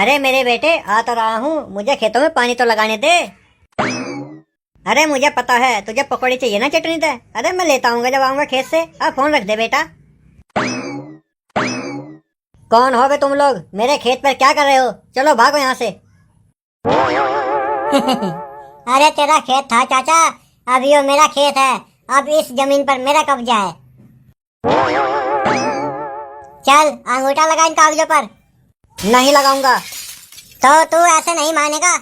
अरे मेरे बेटे, आ तो रहा हूँ, मुझे खेतों में पानी तो लगाने दे। अरे मुझे पता है तुझे पकौड़ी चाहिए ना चटनी दे। अरे मैं लेता आऊंगा जब आऊंगा खेत से। अब फोन रख दे बेटा। कौन हो बे तुम लोग? मेरे खेत पर क्या कर रहे हो? चलो भागो यहाँ से। अरे तेरा खेत था चाचा, अब ये मेरा खेत है। अब इस जमीन पर मेरा कब्जा है। चल अंगूठा लगा इन कागजों पर। नहीं लगाऊंगा। तो तू ऐसे नहीं मानेगा।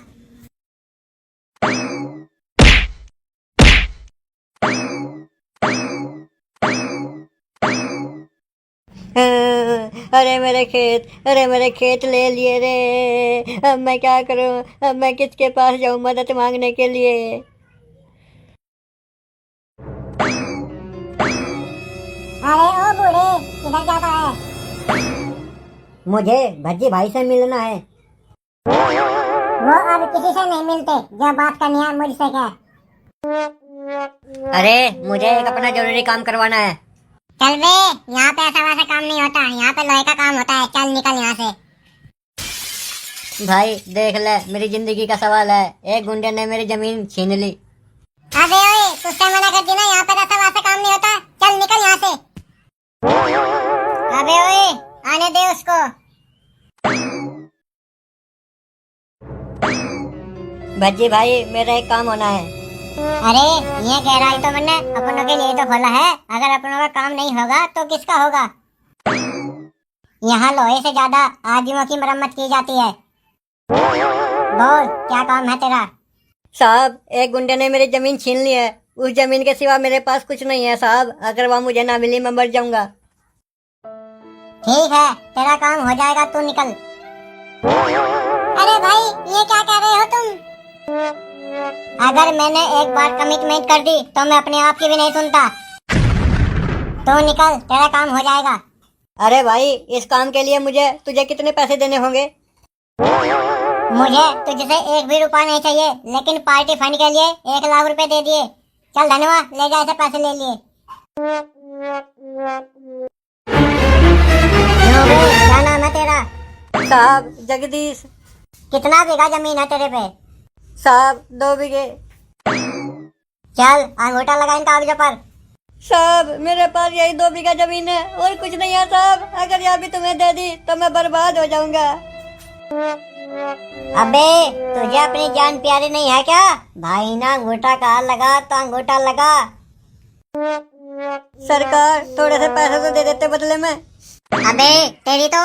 अरे मेरे खेत, अरे मेरे खेत ले लिए रे। अब मैं क्या करूं? अब मैं किसके पास जाऊं मदद मांगने के लिए? अरे ओ बूढ़े, किधर जाता है? मुझे भज्जी भाई से मिलना है। वो अब किसी से नहीं मिलते, जो बात करनी है मुझसे क्या? अरे मुझे एक अपना जरूरी काम करवाना है। चल बे, यहाँ पे ऐसा वैसा काम नहीं होता, यहाँ पे लोहे का काम होता है। चल निकल यहाँ से। भाई देख ले, मेरी जिंदगी का सवाल है। एक गुंडे ने मेरी जमीन छीन ली। अबे ओए, तुझसे मना कर दी ना, यहाँ पे ऐसा वैसा काम नहीं होता। चल निकल यहाँ से। अबे ओए, आने दे उसको। भज्जी भाई, मेरा एक काम होना है। अरे ये गहराई तो मैंने अपनों के लिए तो खोला है। अगर अपनों का काम नहीं होगा तो किसका होगा? यहाँ लोहे से ज्यादा आदमियों की मरम्मत की जाती है। बोल, क्या काम है तेरा? साहब, एक गुंडे ने मेरी जमीन छीन ली है। उस जमीन के सिवा मेरे पास कुछ नहीं है साहब। अगर वह मुझे ना मिली मैं मर जाऊंगा। ठीक है, तेरा काम हो जाएगा, तू निकल। अरे भाई, ये क्या कर रहे हो तुम? अगर मैंने एक बार कमिटमेंट कर दी तो मैं अपने आप की भी नहीं सुनता। तू निकल, तेरा काम हो जाएगा। अरे भाई, इस काम के लिए तुझे कितने पैसे देने होंगे? मुझे तुझसे एक भी रुपया नहीं चाहिए, लेकिन पार्टी फंड के लिए 1 लाख रुपए दे दिए। चल धन्यवाद, ले जा, ऐसे पैसे ले लिए। क्यों बे, क्या नाम है तेरा? साहब जगदीश। कितना बीघा जमीन है तेरे पे? साहब 2 बीघे। चल अंगूठा लगा इन कागजों पर। साहब मेरे पास यही 2 बीघा जमीन है और कुछ नहीं है साहब। अगर यह भी तुम्हें दे दी तो मैं बर्बाद हो जाऊंगा। अबे, तुझे अपनी जान प्यारी नहीं है क्या? भाई ना अंगूठा कहाँ लगा तो अंगूठा लगा। सरकार, थोड़े से पैसे तो दे देते बदले में। अबे तेरी तो,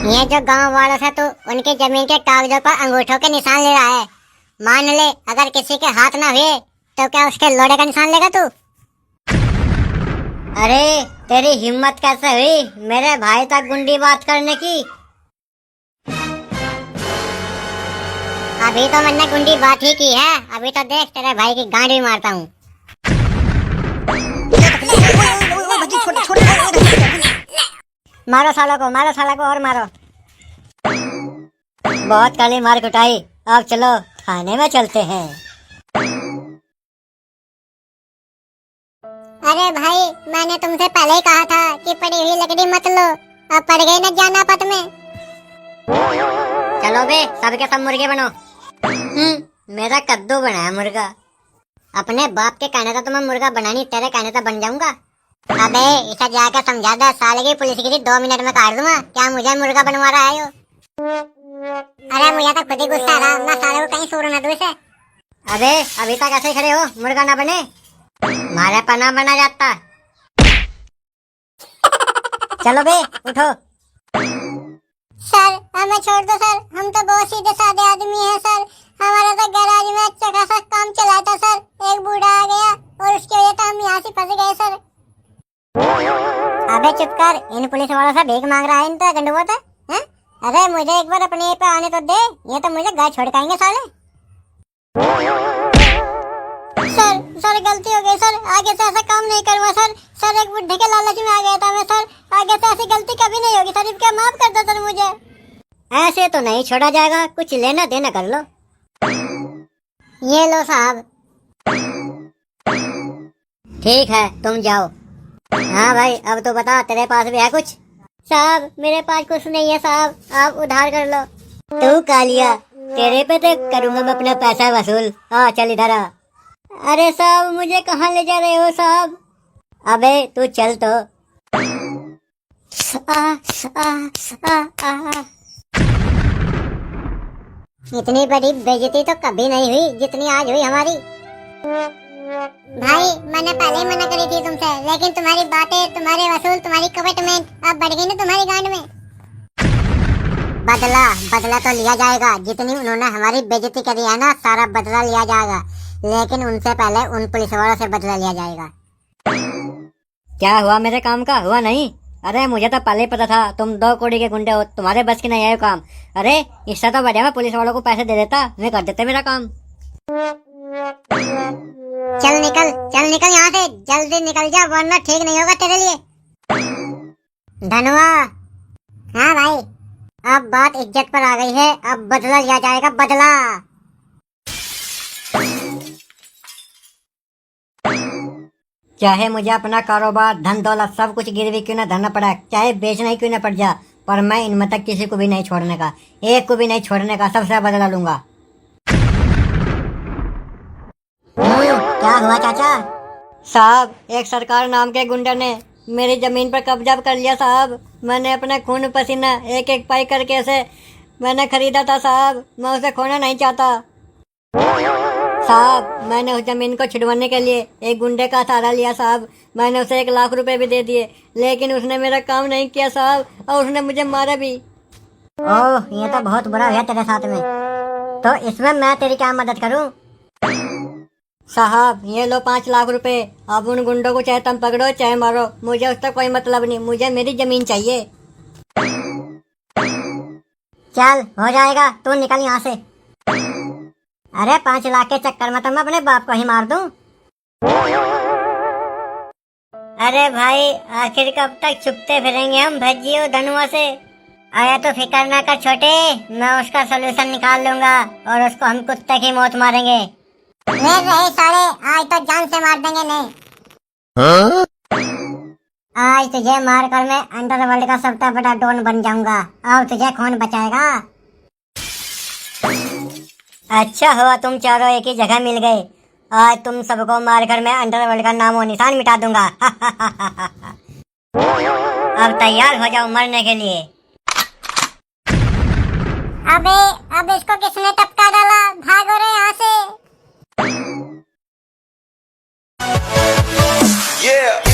ये जो गांव वालों से तू उनकी जमीन के कागजों पर अंगूठों के निशान ले रहा है। मान ले अगर किसी के हाथ ना हुए तो क्या उसके लोड़े का निशान लेगा तू? अरे तेरी हिम्मत कैसे हुई मेरे भाई तक गुंडी बात करने की? अभी तो मैंने गुंडी बात ही की है, अभी तो देख तेरे भाई की गांड भी मारता हूँ। मारो सालों को, मारो सालों को और मारो। बहुत काली मार कुटाई, अब चलो थाने में चलते हैं। अरे भाई, मैंने तुमसे पहले ही कहा था कि पड़ी हुई लकड़ी मत लो, अब पड़ गई न जाना पत में। चलो बे, सबके सब मुर्गे बनो। मेरा कद्दू बना है मुर्गा। अपने बाप के कहने तो मैं मुर्गा बना नहीं, तेरे कहने तो बन जाऊंगा। अबे इसे जाकर समझा दे, साले की पुलिस की 2 मिनट में काट दूंगा। क्या मुझे मुर्गा बनवा रहा है यो? अरे मुझे तो खुद ही गुस्सा आ रहा, मैं साले को कहीं सूर न दूं इसे। अरे अभी तक ऐसे खड़े हो, मुर्गा ना बने, मारे पना बना जाता। चलो बे उठो। सर हमें छोड़ दो सर, हम तो बहुत सीधे साधे आदमी हैं सर। हमारा तो गैराज में अच्छा खासा काम चला था सर, एक बूढ़ा आ गया और उसकी वजह से हम यहाँ से फंस गए सर। अबे चुप कर, इन पुलिस वालों से भीख मांग रहा है, इन तो गंडुआ था। अरे मुझे एक बार अपने पे आने तो दे, ये तो मुझे घर छोड़ खाएंगे साले। सर सर गलती हो गई सर, आगे से ऐसा काम नहीं करूँगा सर। सर एक बुढ़े के लालच में आ गया था मैं सर, आगे से ऐसी गलती कभी नहीं होगी सर, क्या माफ कर दो सर मुझे। ऐसे तो नहीं छोड़ा जाएगा, कुछ लेना देना कर लो। ये लो साहब। ठीक है तुम जाओ। हाँ भाई, अब तो बता, तेरे पास भी है कुछ? साहब मेरे पास कुछ नहीं है साहब, आप उधार कर लो। तू कालिया, तेरे पे तो करूंगा मैं अपना पैसा वसूल। हाँ चल इधर आ। अरे साहब मुझे कहाँ ले जा रहे हो साहब? अबे तू चल तो। आ, आ, आ, आ। इतनी बड़ी बेइज्जती तो कभी नहीं हुई जितनी आज हुई हमारी। भाई मैंने पहले ही मना करी थी तुमसे, लेकिन तुम्हारी बातें, तुम्हारे वसूल, तुम्हारी कमिटमेंट अब बढ़ गई ना तुम्हारी गांड में। बदला बदला तो लिया जाएगा, जितनी उन्होंने हमारी बेइज्जती करी है ना, सारा बदला लिया जाएगा, लेकिन उनसे पहले उन पुलिस वालों से बदला लिया जाएगा। क्या हुआ मेरे काम का? हुआ नहीं? अरे मुझे तो पहले ही पता था तुम 2 कौड़ी के गुंडे हो, तुम्हारे बस की नहीं है ये काम। अरे इससे तो बढ़िया मैं पुलिस वालों को पैसे दे देता, वे कर देते मेरा काम। चल निकल यहाँ से, जल्दी निकल जा वरना ठीक नहीं होगा तेरे लिए। धनुआ। हाँ भाई, अब बात इज्जत पर आ गई है, अब बदला लिया जाएगा, बदला। चाहे मुझे अपना कारोबार, धन दौलत सब कुछ गिरवी क्यों न धरना पड़ा, चाहे बेचना ही क्यों न पड़ जा, पर मैं इनमें तक किसी को भी नहीं छोड़ने का, एक को भी नहीं छोड़ने का, सबसे बदला लूंगा। क्या हुआ चाचा? साहब एक सरकार नाम के गुंडे ने मेरी जमीन पर कब्जा कर लिया साहब। मैंने अपने खून पसीना एक एक पाई करके उसे मैंने खरीदा था साहब, मैं उसे खोना नहीं चाहता साहब। मैंने उस जमीन को छिड़वाने के लिए एक गुंडे का सहारा लिया साहब, मैंने उसे 1 लाख रुपए भी दे दिए, लेकिन उसने मेरा काम नहीं किया साहब, और उसने मुझे मारा भी। ओह ये तो बहुत बुरा हुआ तेरे साथ में, तो इसमें मैं तेरी क्या मदद करूं? साहब ये लो 5 लाख रुपए, अब उन गुंडों को चाहे तुम पकड़ो चाहे मारो, मुझे उसका कोई मतलब नहीं, मुझे मेरी जमीन चाहिए। चल हो जाएगा, तू निकल यहाँ से। अरे 5 लाख के चक्कर में तो मैं अपने बाप को ही मार दूं। अरे भाई आखिर कब तक छुपते फिरेंगे हम भज्जियों धनुआ से? आया तो फिक्र ना कर छोटे, मैं उसका सोल्यूशन निकाल लूंगा और उसको हम कुत्ते की मौत मारेंगे। ले रहे साले, आज तो जान से मार देंगे नहीं। हाँ? आज तुझे मार कर मैं अंडरवर्ल्ड का सबसे बड़ा डॉन बन जाऊंगा, और तुझे कौन बचाएगा? अच्छा हुआ तुम चारों एक ही जगह मिल गए, आज तुम सबको मारकर मैं अंडरवर्ल्ड का नामो निशान मिटा दूंगा। अब तैयार हो जाओ मरने के लिए। अबे अब इसको किसने टपका डाला, भागो रे यहाँ से। Yeah.